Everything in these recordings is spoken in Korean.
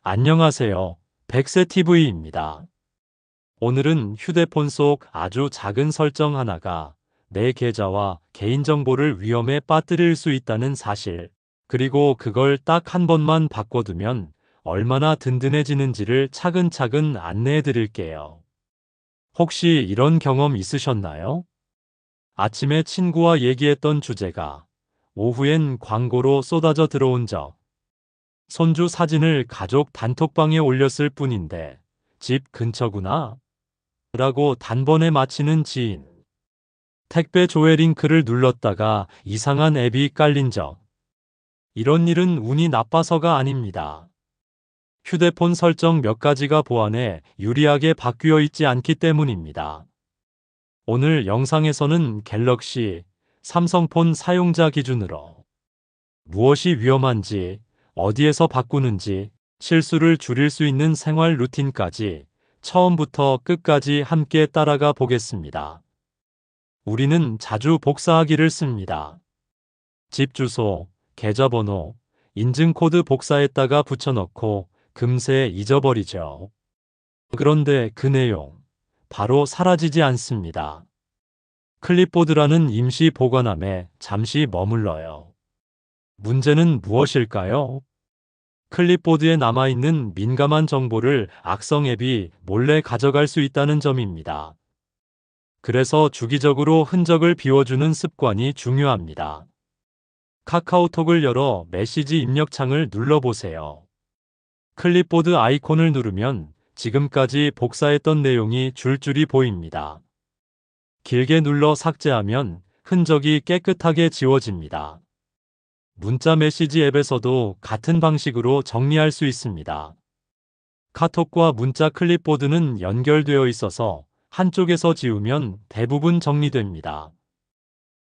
안녕하세요. 백세TV입니다. 오늘은 휴대폰 속 아주 작은 설정 하나가 내 계좌와 개인정보를 위험에 빠뜨릴 수 있다는 사실, 그리고 그걸 딱 한 번만 바꿔두면 얼마나 든든해지는지를 차근차근 안내해 드릴게요. 혹시 이런 경험 있으셨나요? 아침에 친구와 얘기했던 주제가 오후엔 광고로 쏟아져 들어온 적, 손주 사진을 가족 단톡방에 올렸을 뿐인데 집 근처구나 라고 단번에 맞히는 지인, 택배 조회 링크를 눌렀다가 이상한 앱이 깔린 적. 이런 일은 운이 나빠서가 아닙니다. 휴대폰 설정 몇 가지가 보안에 유리하게 바뀌어 있지 않기 때문입니다. 오늘 영상에서는 갤럭시, 삼성폰 사용자 기준으로 무엇이 위험한지, 어디에서 바꾸는지, 실수를 줄일 수 있는 생활 루틴까지 처음부터 끝까지 함께 따라가 보겠습니다. 우리는 자주 복사하기를 씁니다. 집 주소, 계좌번호, 인증코드 복사했다가 붙여넣고 금세 잊어버리죠. 그런데 그 내용, 바로 사라지지 않습니다. 클립보드라는 임시 보관함에 잠시 머물러요. 문제는 무엇일까요? 클립보드에 남아있는 민감한 정보를 악성 앱이 몰래 가져갈 수 있다는 점입니다. 그래서 주기적으로 흔적을 비워주는 습관이 중요합니다. 카카오톡을 열어 메시지 입력창을 눌러보세요. 클립보드 아이콘을 누르면 지금까지 복사했던 내용이 줄줄이 보입니다. 길게 눌러 삭제하면 흔적이 깨끗하게 지워집니다. 문자 메시지 앱에서도 같은 방식으로 정리할 수 있습니다. 카톡과 문자 클립보드는 연결되어 있어서 한쪽에서 지우면 대부분 정리됩니다.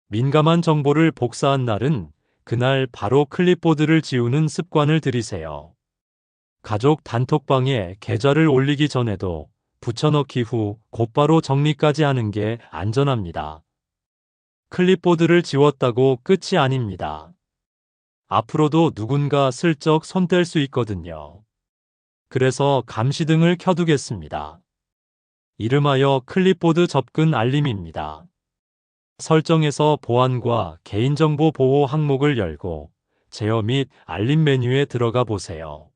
민감한 정보를 복사한 날은 그날 바로 클립보드를 지우는 습관을 들이세요. 가족 단톡방에 계좌를 올리기 전에도 붙여넣기 후 곧바로 정리까지 하는 게 안전합니다. 클립보드를 지웠다고 끝이 아닙니다. 앞으로도 누군가 슬쩍 손댈 수 있거든요. 그래서 감시등을 켜두겠습니다. 이름하여 클립보드 접근 알림입니다. 설정에서 보안과 개인정보 보호 항목을 열고 제어 및 알림 메뉴에 들어가 보세요.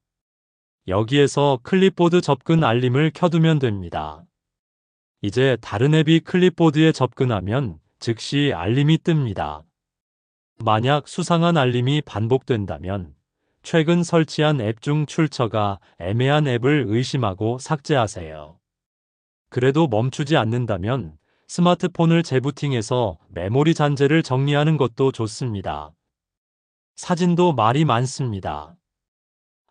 여기에서 클립보드 접근 알림을 켜두면 됩니다. 이제 다른 앱이 클립보드에 접근하면 즉시 알림이 뜹니다. 만약 수상한 알림이 반복된다면 최근 설치한 앱 중 출처가 애매한 앱을 의심하고 삭제하세요. 그래도 멈추지 않는다면 스마트폰을 재부팅해서 메모리 잔재를 정리하는 것도 좋습니다. 사진도 말이 많습니다.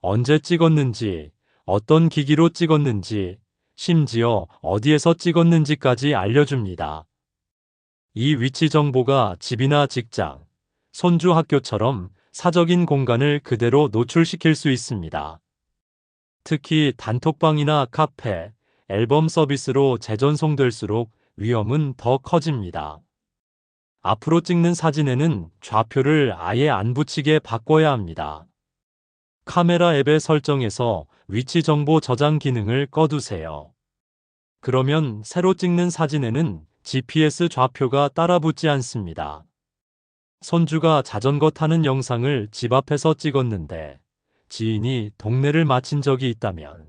언제 찍었는지, 어떤 기기로 찍었는지, 심지어 어디에서 찍었는지까지 알려줍니다. 이 위치 정보가 집이나 직장, 손주 학교처럼 사적인 공간을 그대로 노출시킬 수 있습니다. 특히 단톡방이나 카페, 앨범 서비스로 재전송될수록 위험은 더 커집니다. 앞으로 찍는 사진에는 좌표를 아예 안 붙이게 바꿔야 합니다. 카메라 앱의 설정에서 위치 정보 저장 기능을 꺼두세요. 그러면 새로 찍는 사진에는 GPS 좌표가 따라붙지 않습니다. 손주가 자전거 타는 영상을 집 앞에서 찍었는데 지인이 동네를 마친 적이 있다면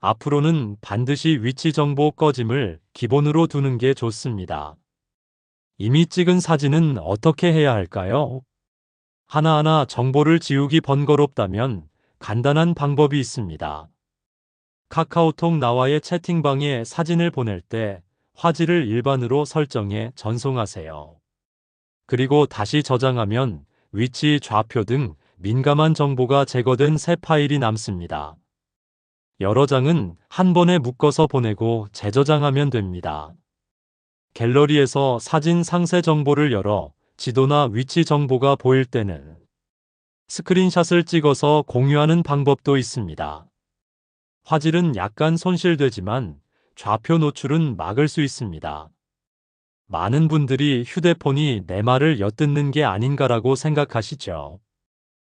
앞으로는 반드시 위치 정보 꺼짐을 기본으로 두는 게 좋습니다. 이미 찍은 사진은 어떻게 해야 할까요? 하나하나 정보를 지우기 번거롭다면 간단한 방법이 있습니다. 카카오톡 나와의 채팅방에 사진을 보낼 때 화질을 일반으로 설정해 전송하세요. 그리고 다시 저장하면 위치, 좌표 등 민감한 정보가 제거된 새 파일이 남습니다. 여러 장은 한 번에 묶어서 보내고 재저장하면 됩니다. 갤러리에서 사진 상세 정보를 열어 지도나 위치 정보가 보일 때는 스크린샷을 찍어서 공유하는 방법도 있습니다. 화질은 약간 손실되지만 좌표 노출은 막을 수 있습니다. 많은 분들이 휴대폰이 내 말을 엿듣는 게 아닌가라고 생각하시죠.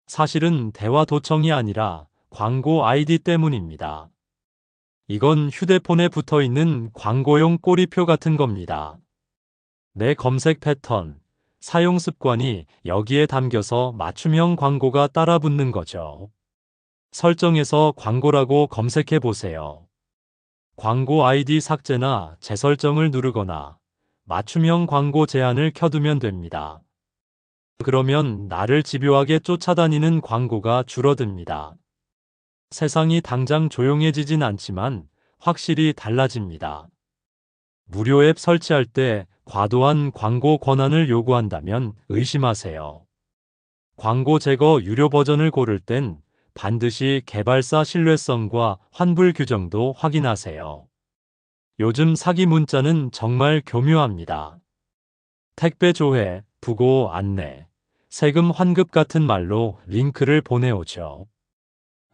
사실은 대화 도청이 아니라 광고 아이디 때문입니다. 이건 휴대폰에 붙어 있는 광고용 꼬리표 같은 겁니다. 내 검색 패턴, 사용 습관이 여기에 담겨서 맞춤형 광고가 따라붙는 거죠. 설정에서 광고라고 검색해 보세요. 광고 아이디 삭제나 재설정을 누르거나 맞춤형 광고 제한을 켜두면 됩니다. 그러면 나를 집요하게 쫓아다니는 광고가 줄어듭니다. 세상이 당장 조용해지진 않지만 확실히 달라집니다. 무료 앱 설치할 때 과도한 광고 권한을 요구한다면 의심하세요. 광고 제거 유료 버전을 고를 땐 반드시 개발사 신뢰성과 환불 규정도 확인하세요. 요즘 사기 문자는 정말 교묘합니다. 택배 조회, 부고 안내, 세금 환급 같은 말로 링크를 보내오죠.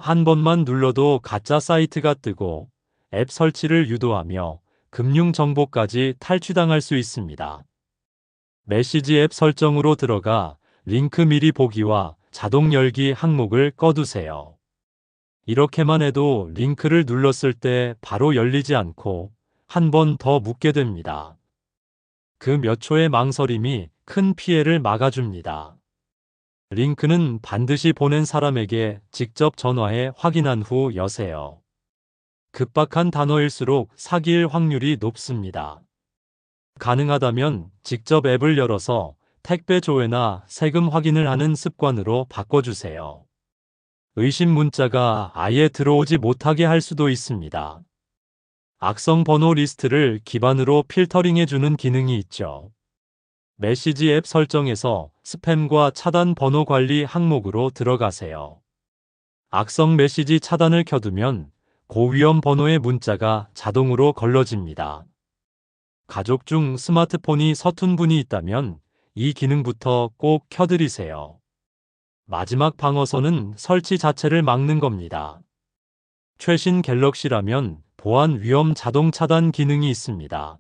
한 번만 눌러도 가짜 사이트가 뜨고 앱 설치를 유도하며 금융 정보까지 탈취당할 수 있습니다. 메시지 앱 설정으로 들어가 링크 미리 보기와 자동 열기 항목을 꺼두세요. 이렇게만 해도 링크를 눌렀을 때 바로 열리지 않고 한 번 더 묻게 됩니다. 그 몇 초의 망설임이 큰 피해를 막아줍니다. 링크는 반드시 보낸 사람에게 직접 전화해 확인한 후 여세요. 급박한 단어일수록 사기일 확률이 높습니다. 가능하다면 직접 앱을 열어서 택배 조회나 세금 확인을 하는 습관으로 바꿔주세요. 의심 문자가 아예 들어오지 못하게 할 수도 있습니다. 악성 번호 리스트를 기반으로 필터링해주는 기능이 있죠. 메시지 앱 설정에서 스팸과 차단 번호 관리 항목으로 들어가세요. 악성 메시지 차단을 켜두면 고위험 번호의 문자가 자동으로 걸러집니다. 가족 중 스마트폰이 서툰 분이 있다면 이 기능부터 꼭 켜드리세요. 마지막 방어선은 설치 자체를 막는 겁니다. 최신 갤럭시라면 보안 위험 자동 차단 기능이 있습니다.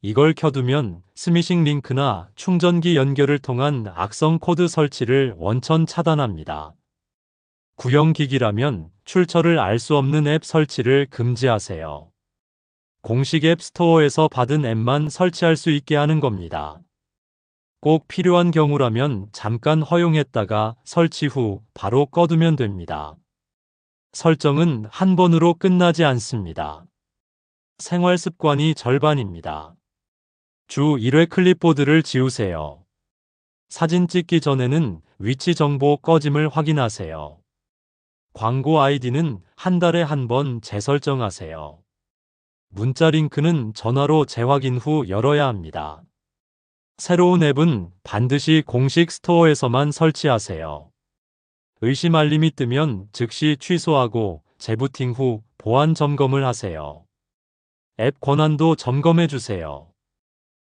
이걸 켜두면 스미싱 링크나 충전기 연결을 통한 악성 코드 설치를 원천 차단합니다. 구형 기기라면 출처를 알 수 없는 앱 설치를 금지하세요. 공식 앱 스토어에서 받은 앱만 설치할 수 있게 하는 겁니다. 꼭 필요한 경우라면 잠깐 허용했다가 설치 후 바로 꺼두면 됩니다. 설정은 한 번으로 끝나지 않습니다. 생활 습관이 절반입니다. 주 1회 클립보드를 지우세요. 사진 찍기 전에는 위치 정보 꺼짐을 확인하세요. 광고 아이디는 한 달에 한 번 재설정하세요. 문자 링크는 전화로 재확인 후 열어야 합니다. 새로운 앱은 반드시 공식 스토어에서만 설치하세요. 의심 알림이 뜨면 즉시 취소하고 재부팅 후 보안 점검을 하세요. 앱 권한도 점검해 주세요.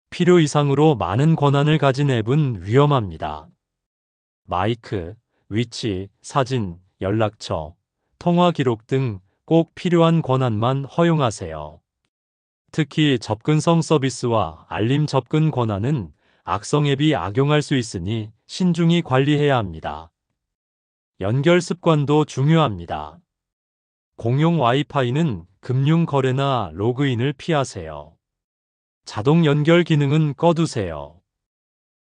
필요 이상으로 많은 권한을 가진 앱은 위험합니다. 마이크, 위치, 사진, 연락처, 통화 기록 등 꼭 필요한 권한만 허용하세요. 특히 접근성 서비스와 알림 접근 권한은 악성 앱이 악용할 수 있으니 신중히 관리해야 합니다. 연결 습관도 중요합니다. 공용 와이파이는 금융 거래나 로그인을 피하세요. 자동 연결 기능은 꺼두세요.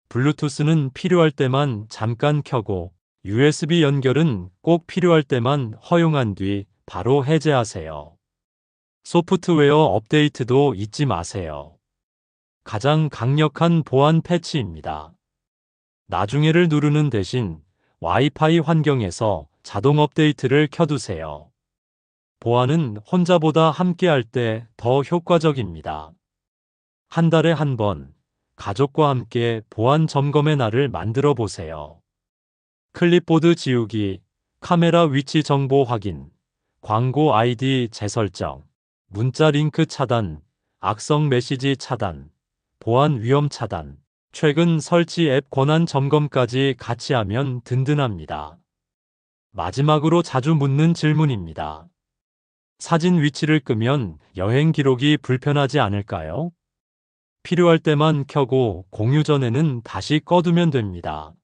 블루투스는 필요할 때만 잠깐 켜고 USB 연결은 꼭 필요할 때만 허용한 뒤 바로 해제하세요. 소프트웨어 업데이트도 잊지 마세요. 가장 강력한 보안 패치입니다. 나중에를 누르는 대신 와이파이 환경에서 자동 업데이트를 켜두세요. 보안은 혼자보다 함께할 때 더 효과적입니다. 한 달에 한 번, 가족과 함께 보안 점검의 날을 만들어 보세요. 클립보드 지우기, 카메라 위치 정보 확인, 광고 아이디 재설정, 문자 링크 차단, 악성 메시지 차단, 보안 위험 차단, 최근 설치 앱 권한 점검까지 같이 하면 든든합니다. 마지막으로 자주 묻는 질문입니다. 사진 위치를 끄면 여행 기록이 불편하지 않을까요? 필요할 때만 켜고 공유 전에는 다시 꺼두면 됩니다.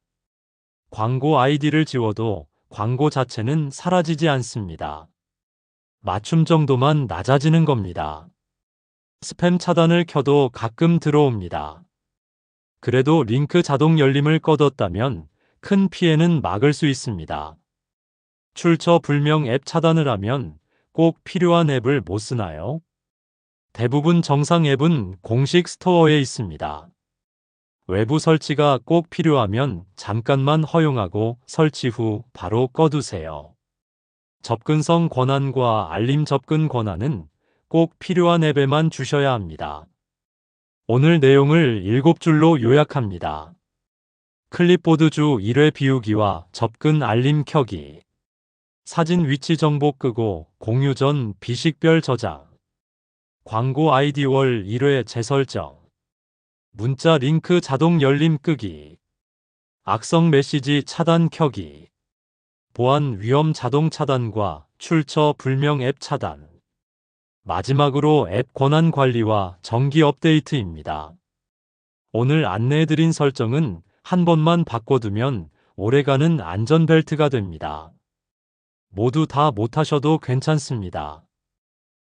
광고 아이디를 지워도 광고 자체는 사라지지 않습니다. 맞춤 정도만 낮아지는 겁니다. 스팸 차단을 켜도 가끔 들어옵니다. 그래도 링크 자동 열림을 꺼뒀다면 큰 피해는 막을 수 있습니다. 출처 불명 앱 차단을 하면 꼭 필요한 앱을 못 쓰나요? 대부분 정상 앱은 공식 스토어에 있습니다. 외부 설치가 꼭 필요하면 잠깐만 허용하고 설치 후 바로 꺼두세요. 접근성 권한과 알림 접근 권한은 꼭 필요한 앱에만 주셔야 합니다. 오늘 내용을 7줄로 요약합니다. 클립보드 주 1회 비우기와 접근 알림 켜기. 사진 위치 정보 끄고 공유 전 비식별 저장. 광고 아이디 월 1회 재설정. 문자 링크 자동 열림 끄기. 악성 메시지 차단 켜기. 보안 위험 자동 차단과 출처 불명 앱 차단. 마지막으로 앱 권한 관리와 정기 업데이트입니다. 오늘 안내해드린 설정은 한 번만 바꿔두면 오래가는 안전벨트가 됩니다. 모두 다 못하셔도 괜찮습니다.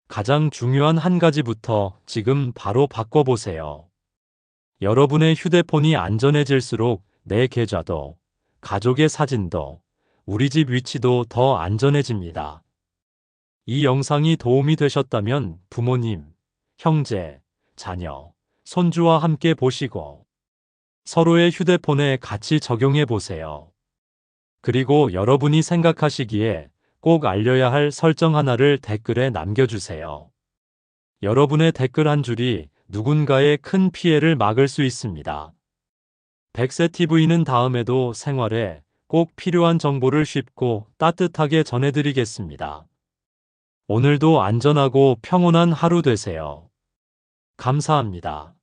가장 중요한 한 가지부터 지금 바로 바꿔보세요. 여러분의 휴대폰이 안전해질수록 내 계좌도, 가족의 사진도, 우리 집 위치도 더 안전해집니다. 이 영상이 도움이 되셨다면 부모님, 형제, 자녀, 손주와 함께 보시고 서로의 휴대폰에 같이 적용해 보세요. 그리고 여러분이 생각하시기에 꼭 알려야 할 설정 하나를 댓글에 남겨주세요. 여러분의 댓글 한 줄이 누군가의 큰 피해를 막을 수 있습니다. 백세TV는 다음에도 생활에 꼭 필요한 정보를 쉽고 따뜻하게 전해드리겠습니다. 오늘도 안전하고 평온한 하루 되세요. 감사합니다.